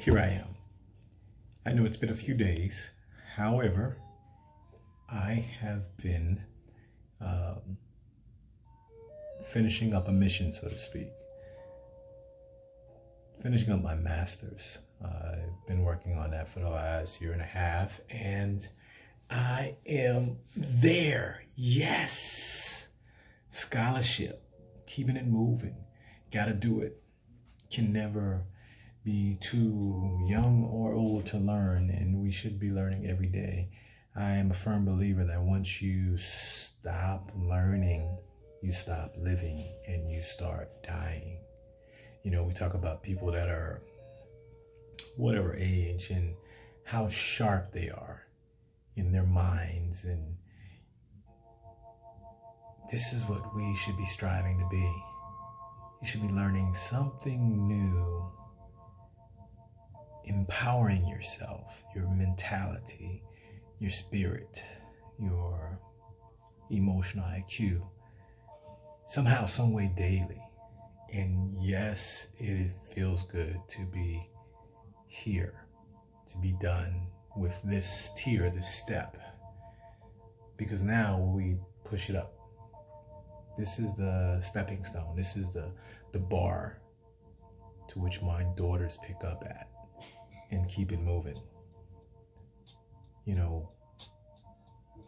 here I am. I know it's been a few days. However, I have been finishing up a mission, so to speak. Finishing up my master's. I've been working on that for the last year and a half, and I am there. Yes. Scholarship. Keeping it moving. Gotta do it. Can never be too young or old to learn, and we should be learning every day. I am a firm believer that once you stop learning, you stop living and you start dying. You know, we talk about people that are whatever age and how sharp they are in their minds, and this is what we should be striving to be. You should be learning something new, empowering yourself, your mentality, your spirit, your emotional IQ, somehow, some way daily. And yes, it feels good to be here, to be done with this tier, this step, because now we push it up. This is the stepping stone. This is the bar to which my daughters pick up at and keep it moving. You know,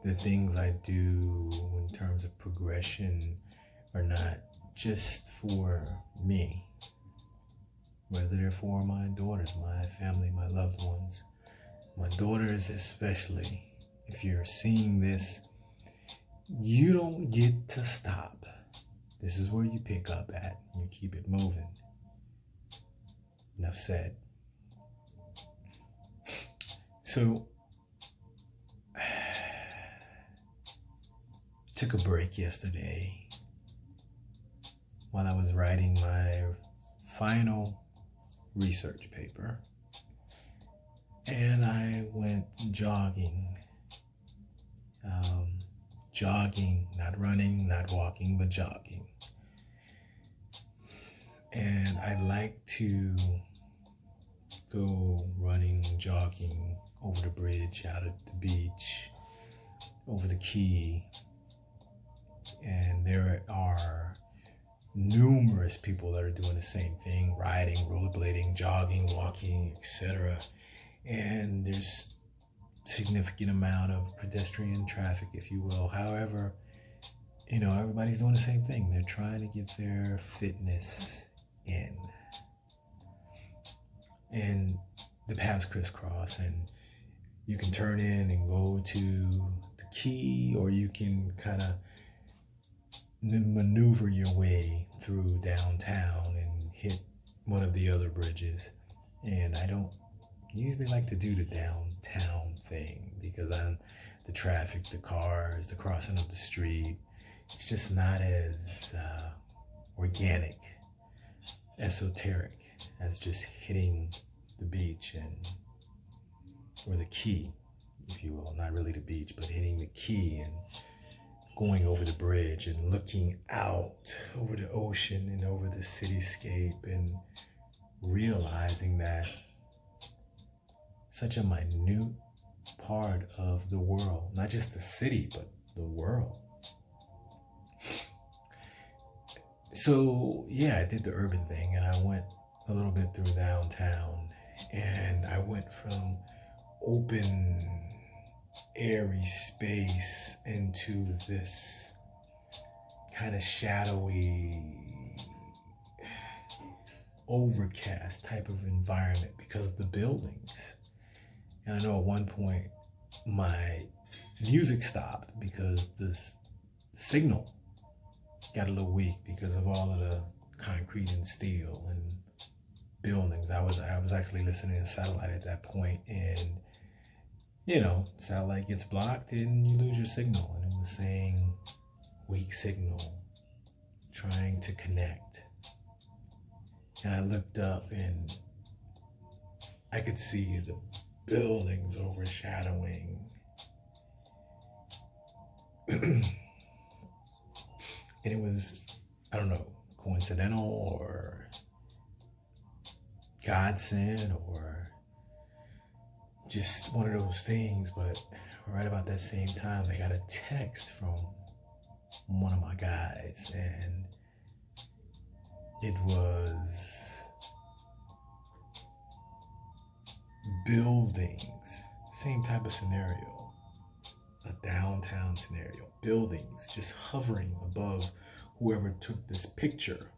the things I do in terms of progression are not just for me, whether they're for my daughters, my family, my loved ones, my daughters especially. If you're seeing this, you don't get to stop. This is where you pick up at. You keep it moving. Enough said. So, took a break yesterday while I was writing my final research paper, and I went jogging. Jogging, not running, not walking, but jogging. And I like to go running, jogging over the bridge, out at the beach, over the quay. And there are numerous people that are doing the same thing, riding, rollerblading, jogging, walking, etc. And there's significant amount of pedestrian traffic, if you will. However, you know, everybody's doing the same thing. They're trying to get their fitness in. And the paths crisscross, and you can turn in and go to the quay, or you can kind of maneuver your way through downtown and hit one of the other bridges. And I don't usually like to do the downtown thing because the traffic, the cars, the crossing of the street, it's just not as organic, esoteric as just hitting the beach or the quay, if you will. Not really the beach, but hitting the quay and going over the bridge and looking out over the ocean and over the cityscape and realizing that such a minute part of the world, not just the city, but the world. So yeah, I did the urban thing, and I went a little bit through downtown, and I went from open, airy space into this kind of shadowy, overcast type of environment because of the buildings. And I know at one point my music stopped because the signal got a little weak because of all of the concrete and steel and buildings. I was actually listening to satellite at that point, and you know, satellite gets blocked and you lose your signal. And it was saying weak signal, trying to connect. And I looked up and I could see the buildings overshadowing. And it was, I don't know, coincidental or godsend or just one of those things. But right about that same time, I got a text from one of my guys, and it was buildings, same type of scenario, a downtown scenario, buildings just hovering above whoever took this picture.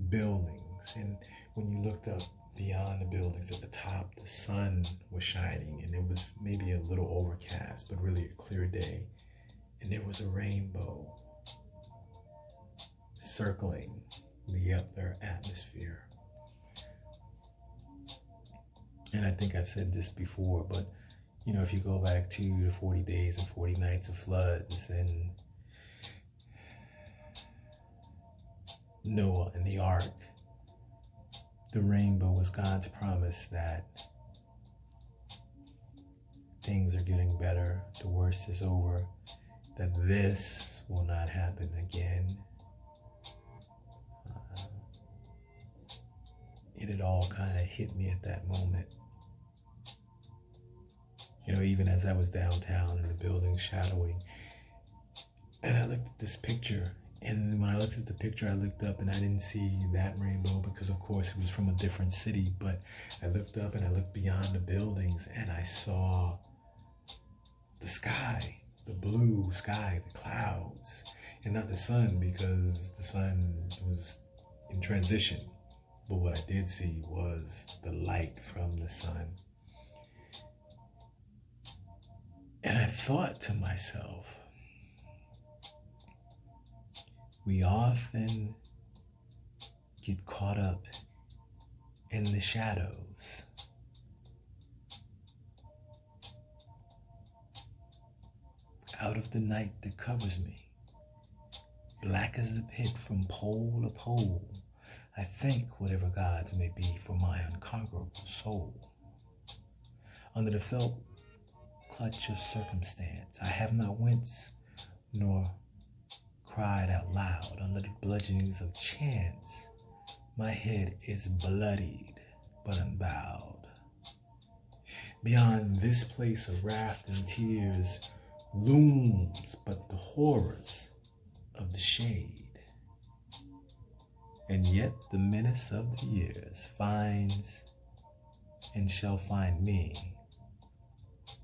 Buildings, and when you looked up beyond the buildings at the top, the sun was shining, and it was maybe a little overcast, but really a clear day, and there was a rainbow circling the upper atmosphere. And I think I've said this before, but you know, if you go back to the 40 days and 40 nights of floods and Noah and the ark, the rainbow was God's promise that things are getting better, the worst is over, that this will not happen again. It had all kind of hit me at that moment. You know, even as I was downtown in the building shadowing, and I looked at this picture, and when I looked at the picture, I looked up and I didn't see that rainbow because of course it was from a different city, but I looked up and I looked beyond the buildings and I saw the sky, the blue sky, the clouds, and not the sun because the sun was in transition. But what I did see was the light from the sun. And I thought to myself, we often get caught up in the shadows. Out of the night that covers me, black as the pit from pole to pole, I thank whatever gods may be for my unconquerable soul. Under the felt clutch of circumstance, I have not winced nor cried out loud. Under the bludgeonings of chance, my head is bloodied but unbowed. Beyond this place of wrath and tears looms but the horrors of the shade. And yet the menace of the years finds and shall find me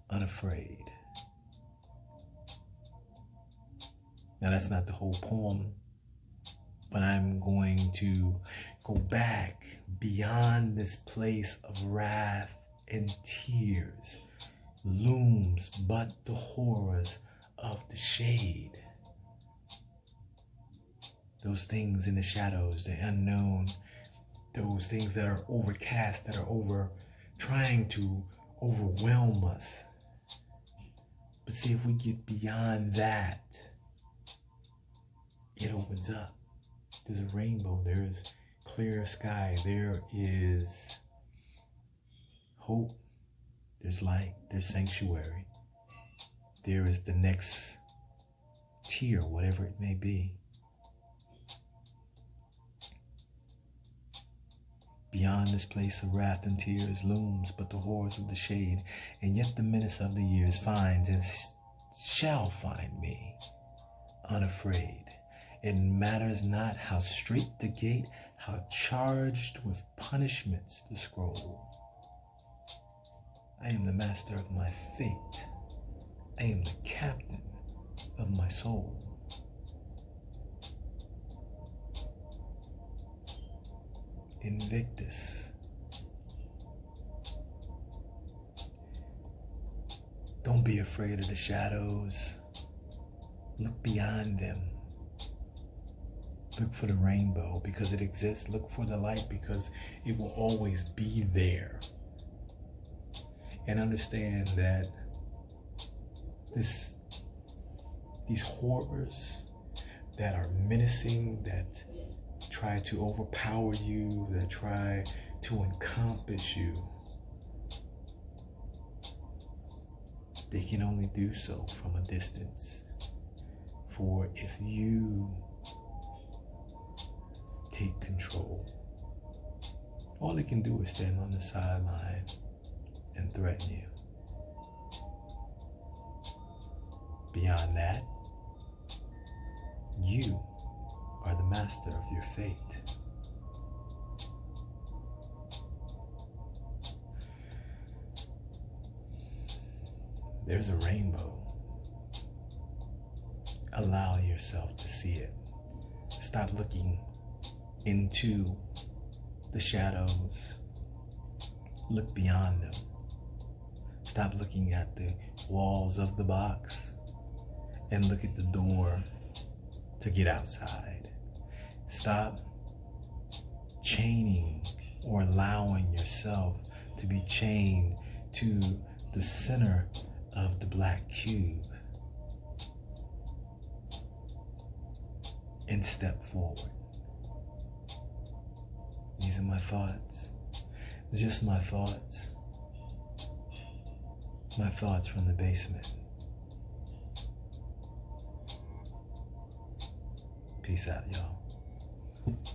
unafraid. Now that's not the whole poem, but I'm going to go back beyond this place of wrath and tears. Looms but the horrors of the shade. Those things in the shadows, the unknown, those things that are overcast, that are trying to overwhelm us. But see, if we get beyond that, it opens up. There's a rainbow, there's clear sky, there is hope, there's light, there's sanctuary. There is the next tier, whatever it may be. Beyond this place of wrath and tears looms but the horrors of the shade, and yet the menace of the years finds and shall find me unafraid. It matters not how straight the gate, how charged with punishments the scroll. I am the master of my fate. I am the captain of my soul. Invictus. Don't be afraid of the shadows. Look beyond them. Look for the rainbow because it exists. Look for the light because it will always be there. And understand that these horrors that are menacing, that try to overpower you, that try to encompass you, they can only do so from a distance. For if you all they can do is stand on the sideline and threaten you. Beyond that, you are the master of your fate. There's a rainbow. Allow yourself to see it. Stop looking into the shadows. Look beyond them. Stop looking at the walls of the box and look at the door to get outside. Stop chaining or allowing yourself to be chained to the center of the black cube and step forward. These are my thoughts. Just my thoughts. My thoughts from the basement. Peace out, y'all.